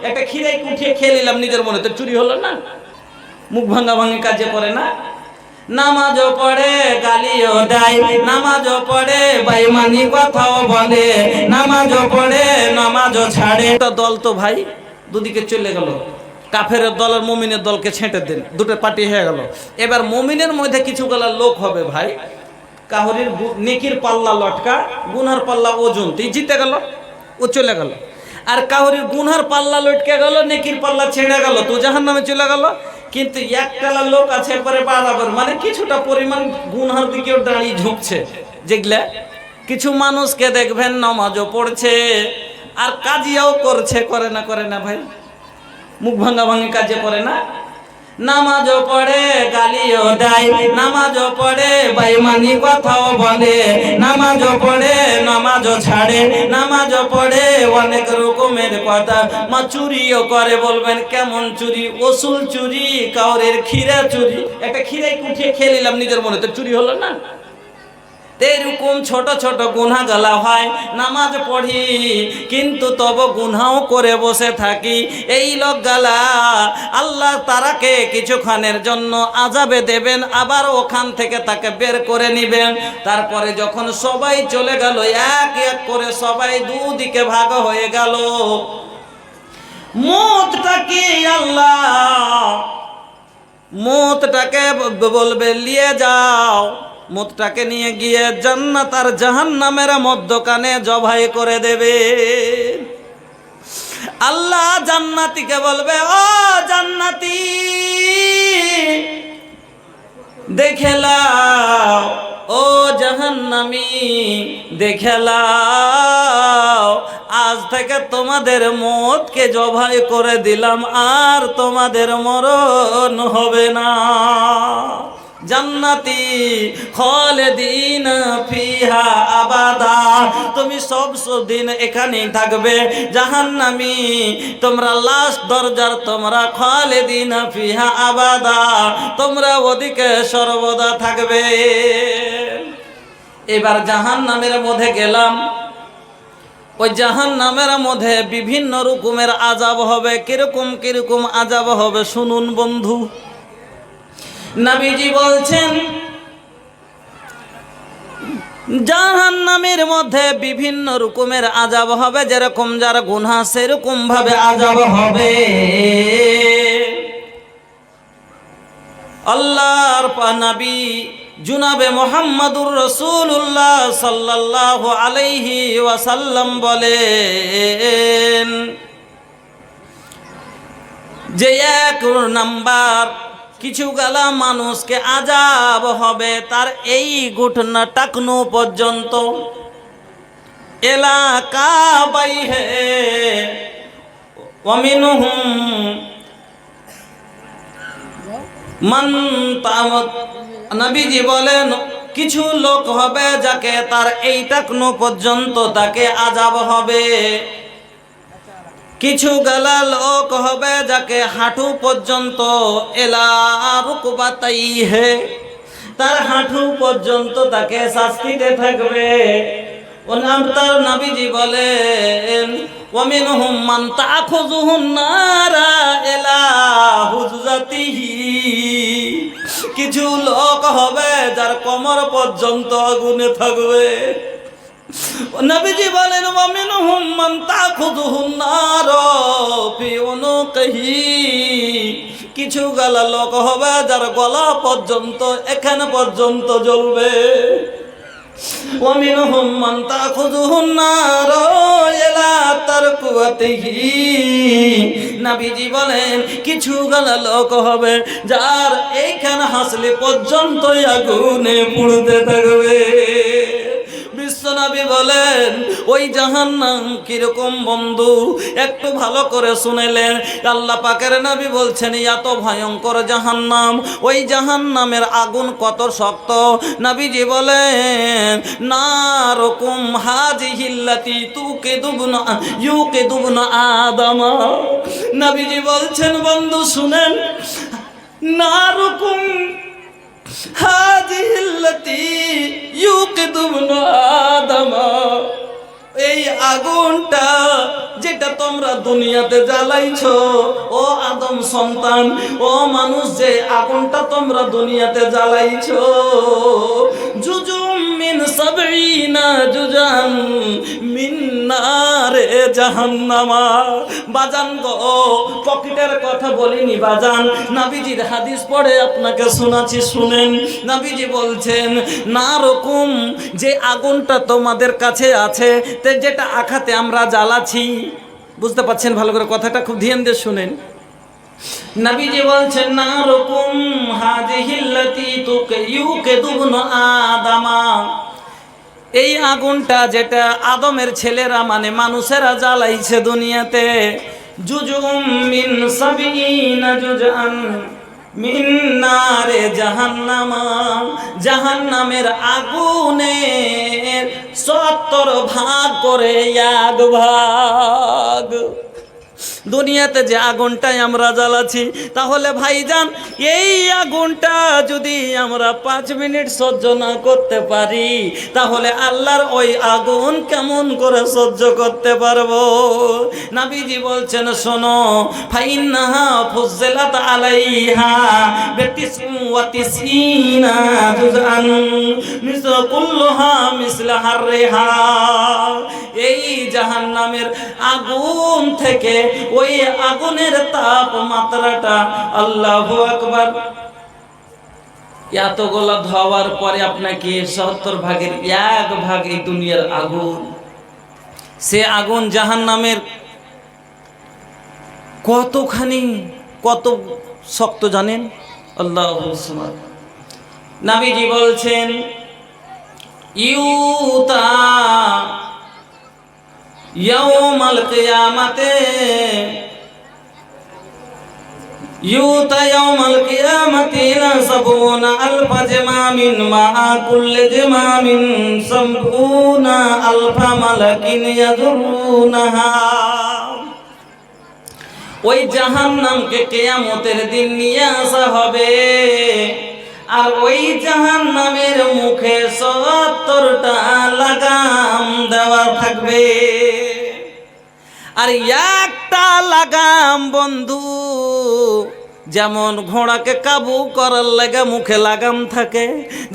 একটা খিরাই উঠিয়ে খেয়ে নিলাম নিজের মনে, তো চুরি হলো না? মুখ ভাঙা ভাঙি কাজে পড়ে না? নামাজও পড়ে গালিও দেয়, নামাজও পড়ে বেঈমানি কথাও বলে, নামাজও পড়ে নামাজও ছাড়ে। দল তো ভাই দুদিকে চলে গেল, কাফেরের দল আর মুমিনের দলকে ছেঁটে দেন, দুটো পার্টি হয়ে গেল। এবার মুমিনের মধ্যে কিছু গলা লোক হবে ভাই, কাহরির নেকির পাল্লা লটকা, গুনহার পাল্লা ওজন, তুই জিতে গেল, ও চলে গেল। আর কাহরির গুনহার পাল্লা লটকে গেল, নেকির পাল্লা ছেড়ে গেল, তো জাহান্নামে চলে গেল। কিন্তু একটালা লোক আছে পরে বাড়াবার, মানে কিছুটা পরিমাণ গুনহার দিকেও দাঁড়িয়ে ঝুঁকছে। যেগুলা কিছু মানুষকে দেখবেন নামাজও পড়ছে আর কাজিয়াও করছে, করে না? করে না ভাই? মুখ ভাঙা ভাঙি কাজে পড়ে না? নামাজও পড়ে গালিও দেয়, নামাজও পড়ে বেঈমানি কথাও বলে, নামাজও পড়ে নামাজও ছাড়ে, নামাজও পড়ে অনেক রকমের কথা। মা চুরিও করে, বলবেন কেমন চুরি? ওসুল চুরি, কাউরের খিরা চুরি। একটা খিরাই উঠিয়ে খেয়ে নিলাম নিজের মনে, তো চুরি হলো না? এরকম ছোট ছোট গুনাহ গালা হয়, নামাজ পড়ি কিন্তু তবে গুনাহ করে বসে থাকি। এই লোক গালা আল্লাহ তারাকে কিছুক্ষণের জন্য আযাবে দেবেন, আবার ওখান থেকে তাকে বের করে নেবেন। তারপরে যখন সবাই চলে গেল, এক এক করে সবাই দুদিকে ভাগ হয়ে গেল, মওতটাকে আল্লাহ মওতটাকে বলবে নিয়ে যাও, মওতটাকে নিয়ে গিয়ে জান্নাত আর জাহান্নামের মধ্যখানে জবাই করে দেবে। আল্লাহ জান্নাতীকে বলবে, ও জান্নাতী দেখে লাও, ও জাহান্নামী দেখে লাও, আজ থেকে তোমাদের মওতকে জবাই করে দিলাম, আর তোমাদের মরণ হবে না। জান্নাতি খালিদিন ফিহা আবাদা, তুমি সব দিন এখানেই থাকবে। জাহান্নামী তোমরা লাস্ট দরজার, তোমরা খালিদিন ফিহা আবাদা, তোমরা ওদিকে সর্বদা থাকবে। এবার জাহান্নামের মধ্যে গেলাম, ওই জাহান্নামের মধ্যে বিভিন্ন রকমের আযাব হবে। কিরকম কিরকম আযাব হবে শুনুন বন্ধু। নবীজি বলছেন জাহান্নামের মধ্যে বিভিন্ন রকমের আযাব হবে, যেরকম যার গুনাহ সেরকম ভাবে আযাব হবে। আল্লাহর নবী জনাবে মুহাম্মদুর রাসূলুল্লাহ সাল্লাল্লাহু আলাইহি ওয়াসাল্লাম বলেন যে এক নাম্বার কিছু গালা মানুষকে আযাব হবে, তার এই ঘটনা টাকনো পর্যন্ত এলাকা বাইহে ওয়ামিনহুম মান তামত। নবীজি বলেন কিছু লোক হবে যাকে তার এই টাকনো পর্যন্ত তাকে আযাব হবে। কিছু গালা লোক হবে যাকে হাঁটু পর্যন্ত, এলা রুকবাতাইহে, তার হাঁটু পর্যন্ত তাকে শাস্তিতে থাকবে। ও নাম তার নবীজি বলেন ওয়ামিনহুম মান তাখুযুহুন নারা এলা হুজজাতিহি, কিছু লোক হবে যার কোমর পর্যন্ত আগুনে থাকবে। নবীজি বলেন ওয়ামিনহুম মান তাখুযুহুন নার ফি উনুকিহি, কিছু গালা লোক হবে যার গলা পর্যন্ত, এখানে পর্যন্ত জ্বলবে। ওয়ামিনহুম মান তাখুযুহুন নার ইলা তারকুয়াতিহি, নবীজি বলেন কিছু গালা লোক হবে যার এইখানে হাসলে পর্যন্ত আগুনে পুড়তে থাকবে। বিশ্বনবী বলেন ওই জাহান্নাম কিরকম বন্ধু, একটু ভালো করে শুনেলেন। আল্লাহ পাকের নবী বলছেন এত ভয়ঙ্কর জাহান্নাম, ওই জাহান্নামের আগুন কত শক্ত। নবীজি বলেন নারকুম হাযিহিল্লাতী তুকিদুবনা ইউকিদুবনা আদম। নবীজি বলছেন বন্ধু শুনেন, নারকুম হাযিহিল্লাতী ইউকিদুবনা আদম, এই এই আগুনটা যেটা তোমরা দুনিয়াতে জ্বালাইছো, ও আদম সন্তান, ও মানুষ, যে আগুনটা তোমরা দুনিয়াতে জ্বালাইছো, জুজুম মিন সাবঈনা জুজান মিন নারে জাহান্নামা। বাজান গো, পকেটের কথা বলিনি বাজান, নবীজির হাদিস পড়ে আপনাকে শোনাচ্ছি, শুনেন। নবীজি বলছেন, না রকম যে আগুনটা তোমাদের কাছে আছে, তে যেটা আখাতে আমরা জ্বালাচ্ছি, বুঝতে পাচ্ছেন ভালো করে কথাটা, খুব ধ্যান দিয়ে শুনেন। নবীজি বলছেন, না রকম হাযিহিল্লাতী ইউকিদুবনু আদামা, এই আগুনটা যেটা আদমের ছেলেরা মানে মানুষেরা জ্বালাইছে দুনিয়াতে, জুজুম মিন সাবঈনা জুজআন মিন নারে জাহান্নামা, জাহান্নামের আগুনের 70 ভাগ করে 1 ভাগ। দুনিয়াতে যে আগুনটাই আমরা জ্বালাচ্ছি, তাহলে ভাইজান এই আগুনটা যদি আমরা 5 মিনিট সহ্য না করতে পারি, তাহলে আল্লাহর ওই আগুন কেমন করে সহ্য করতে পারবো? নবীজি বলছেন, শোনো, ফাইন্নাহা ফুজ্জিলাত আলাইহা বিতিসওয়াতিসিনা জুজআন মিসলা কুল্লুহা মিসলা হাররিহা, এই জাহান্নামের আগুন থেকে ওই আগুনের তাপমাত্রাটা, আল্লাহু আকবার, এতগুলো ধোয়ার পরে আপনাকে 70 ভাগের 1 ভাগ এই দুনিয়ার আগুন। সে আগুন জাহান্নামের কতখানি, কত শক্ত জানেন? আল্লাহু সুবহান। নবীজি বলছেন, ইউতা ইয়াউমাল কিয়ামাতে, ইউতা ইয়াউমাল কিয়ামাতি ইলা 70 আলফা জামামিন মা কুল্লি জামামিন 70 আলফা মালাকিন ইয়াজুরুনাহা। ওই জাহান্নামকে কিয়ামতের দিন নিয়ে আসা হবে, আর ওই জাহান্নামের মুখে 70টা লাগাম দেওয়া থাকবে। আর একটা লাগাম বন্ধু, যেমন ঘোড়াকে কাবু করার লাগে মুখে লাগাম থাকে,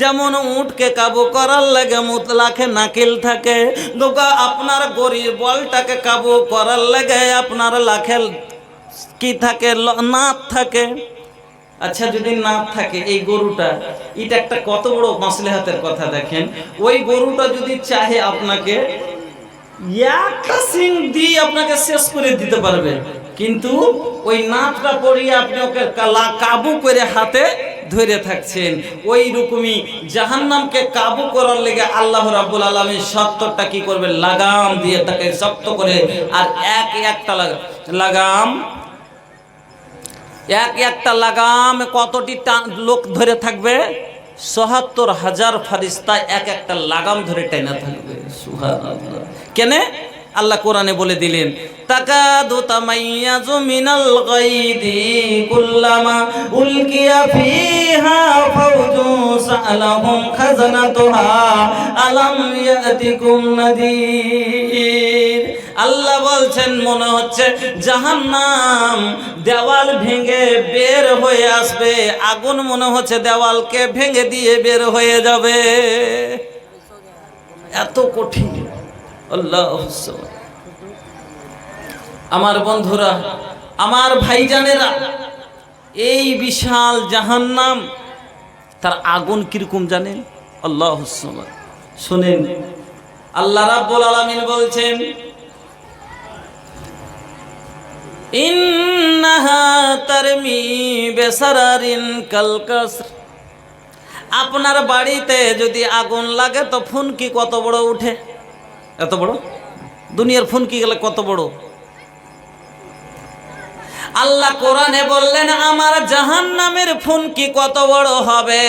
যেমন উটকে কাবু করার লাগে লাখে নাকিল থাকে, গোগা আপনার গরিব বলটাকে কাবু করার লাগে আপনার লাখে কি থাকে, নাক থাকে। আচ্ছা, যদি না থাকে এই গরুটা, এটা একটা কত বড় মাসলেহাতের কথা দেখেন। ওই গরুটা যদি চাহে আপনাকে একটা সিং দিয়ে আপনাকে শেষ করে দিতে পারবে, কিন্তু ওই নাকটা পরিয়ে আপনি ওকে কাবু করে হাতে ধরে থাকছেন। ওই রকমই জাহান্নামকে কাবু করার লেগে আল্লাহ রাব্বুল আলামিন 70টা কি করবে, লাগাম দিয়ে তাকে শক্ত করে, আর একটা লাগাম, একটা লাগাম কতটি লোক ধরে থাকবে? ৭৭,০০০ ফারিস্তা একটা লাগাম ধরে টেনে থাকবে। সুবহানাল্লাহ। কেন? আল্লাহ কোরআনে বলে দিলেন, তাকাদু তামাইয়াজু মিনাল গায়দি কুল্লামা উলকিয়া ফিহা ফাওজু সালাহুম খাজানাতুহা আলাম ইয়াতিকুম নাদির। আল্লাহ বলছেন, মনে হচ্ছে জাহান্নাম দেওয়াল ভেঙে বের হয়ে আসবে, আগুন মনে হচ্ছে দেওয়ালকে ভেঙে দিয়ে বের হয়ে যাবে, এত কঠিন। আল্লাহু সুবহান। আমার বন্ধুরা, আমার ভাইজানেরা, এই বিশাল জাহান্নাম, তার আগুন কিরকম জানেন? আল্লাহু সুবহান। শুনেন, আল্লাহ রাব্বুল আলামিন বলছেন, ইন্নাহা তারমি বিসারারিন কালকাসর। আপনার বাড়িতে যদি আগুন লাগে তো ফুনকি কত বড় উঠে? এত বড়। দুনিয়ার ফুনকি গেলে কত বড়? আল্লাহ কোরআনে বললেন, আমার জাহান্নামের ফুনকি কত বড় হবে।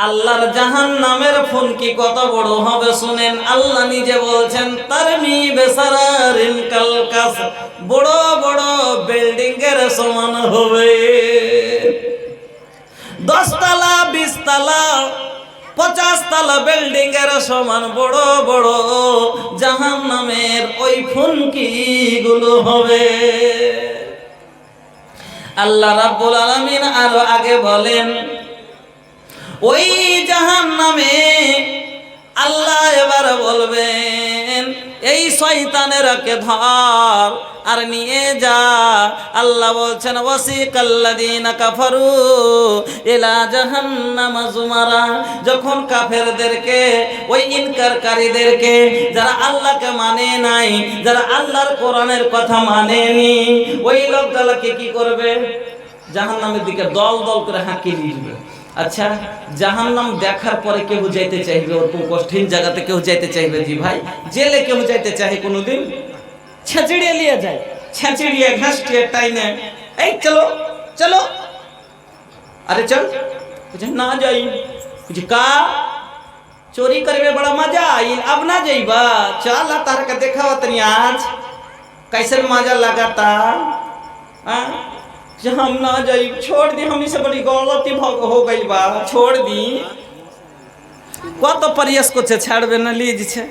আল্লাহর জাহান্নামের ফুনকি কত বড় হবে শুনেন। আল্লাহ নিজে বলছেন, তারমি বিসারারিন কালকাস, বড় বড় বিল্ডিং এর সমান হবে। 10 তলা 20 তলা 50 তলা বিল্ডিং এর সমান বড় বড় জাহান্নামের ওই ফুনকি গুলো হবে। আল্লাহ রাব্বুল আলামিন আরো আগে বলেন, ওই জাহান্নামে আল্লাহ এবার বলবেন, এই শয়তানেরকে ধর আর নিয়ে যা। আল্লাহ বলছেন, ওয়াসিকাল্লাযীনা কাফারু ইলা জাহান্নামা যুমারা। যখন কাফেরদেরকে, ওই ইনকারকারীদেরকে, যারা আল্লাহকে মানে নাই, যারা আল্লাহর কোরআনের কথা মানেনি, ওই লোকগুলোকে কি করবে? জাহান্নামের দিকে দল দল করে হাঁকিয়ে দিবে। আচ্ছা, জাহান্নাম দেখার পরে কেউ যাইতে চাইবে? ওরকম কঠিন জায়গাতে কেউ যাইতে চাইবে? জি ভাই, জেলে কেউ যাইতে চাহে কোনোদিন? ছেঁচড়িয়ে নিয়ে যায়, ছেঁচড়িয়ে ঘাসটিয়ে টাইনে, এই চলো চলো, আরে চল, না যাই, का चोरी करवे बड़ा मजा आई, अब ना जाइबा, चल तार के देखावा तनी आज कैसे मजा लगाता। हम ना जाई, छोड़ दी, हमनी से बड़ी गलती हो गई बा, छोड़ दी। कत प्रयास करছে ছাড়বে না, লিজ ছে।